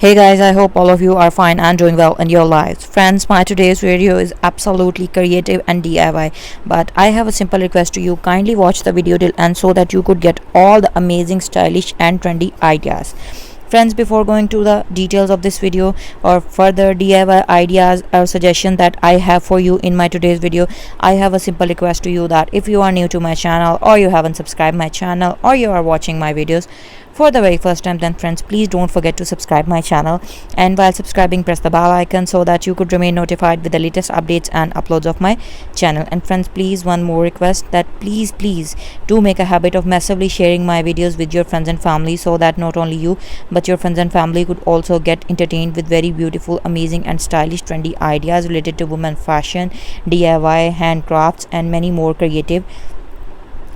Hey guys, I hope all of you are fine and doing well in your lives. Friends, my today's video is absolutely creative and DIY, but I have a simple request to you. Kindly watch the video till end so that you could get all the amazing, stylish and trendy ideas. Friends, before going to the details of this video or further DIY ideas or suggestions that I have for you in my today's video, I have a simple request to you that if you are new to my channel or you haven't subscribed my channel or you are watching my videos for the very first time, then friends, please don't forget to subscribe my channel, and while subscribing press the bell icon so that you could remain notified with the latest updates and uploads of my channel. And friends, please, one more request that please do make a habit of massively sharing my videos with your friends and family so that not only you but your friends and family could also get entertained with very beautiful, amazing and stylish trendy ideas related to women fashion, DIY, handcrafts and many more creative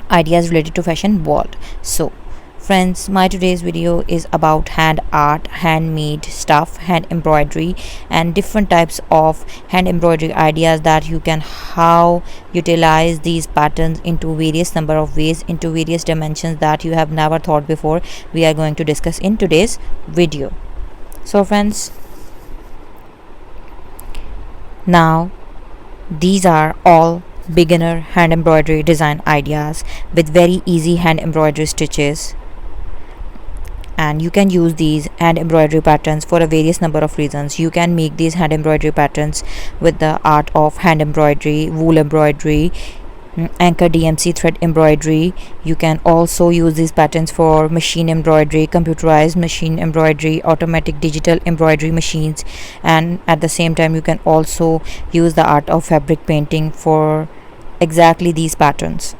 ideas related to fashion world. So friends, my today's video is about hand art, handmade stuff, hand embroidery and different types of hand embroidery ideas that you can how utilize these patterns into various number of ways, into various dimensions that you have never thought before. We are going to discuss in today's video. So friends, now these are all beginner hand embroidery design ideas with very easy hand embroidery stitches, and you can use these hand embroidery patterns for a various number of reasons. You can make these hand embroidery patterns with the art of hand embroidery, wool embroidery, anchor DMC thread embroidery. You can also use these patterns for machine embroidery, computerized machine embroidery, automatic digital embroidery machines, and at the same time you can also use the art of fabric painting for exactly these patterns.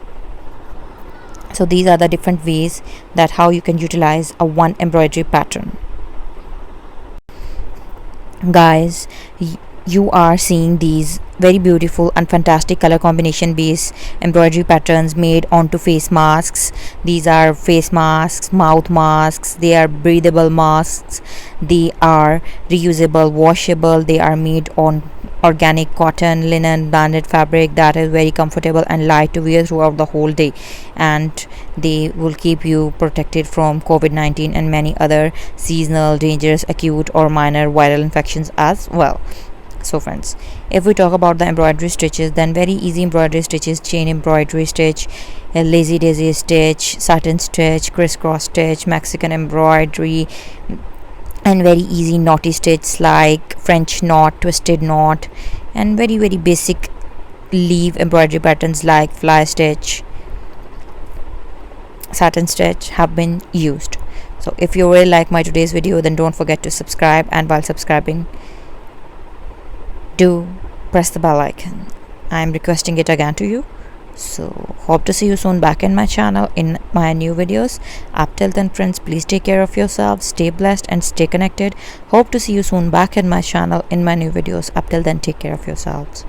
So these are the different ways that how you can utilize a one embroidery pattern. Guys, you are seeing these very beautiful and fantastic color combination based embroidery patterns made onto face masks. These are face masks, mouth masks, they are breathable masks, they are reusable, washable, they are made on organic cotton, linen, blended fabric that is very comfortable and light to wear throughout the whole day, and they will keep you protected from COVID-19 and many other seasonal, dangerous, acute or minor viral infections as well. So friends, if we talk about the embroidery stitches, then very easy embroidery stitches: chain embroidery stitch, a lazy daisy stitch, satin stitch, crisscross stitch, Mexican embroidery, and very easy knotty stitch like French knot, twisted knot, and very basic leaf embroidery patterns like fly stitch, satin stitch have been used. So if you really like my today's video, then don't forget to subscribe, and while subscribing, do press the bell icon. I am requesting it again to you. So hope to see you soon back in my channel in my new videos. Up till then friends, please take care of yourselves, stay blessed and stay connected. Hope to see you soon back in my channel in my new videos. Up till then, take care of yourselves.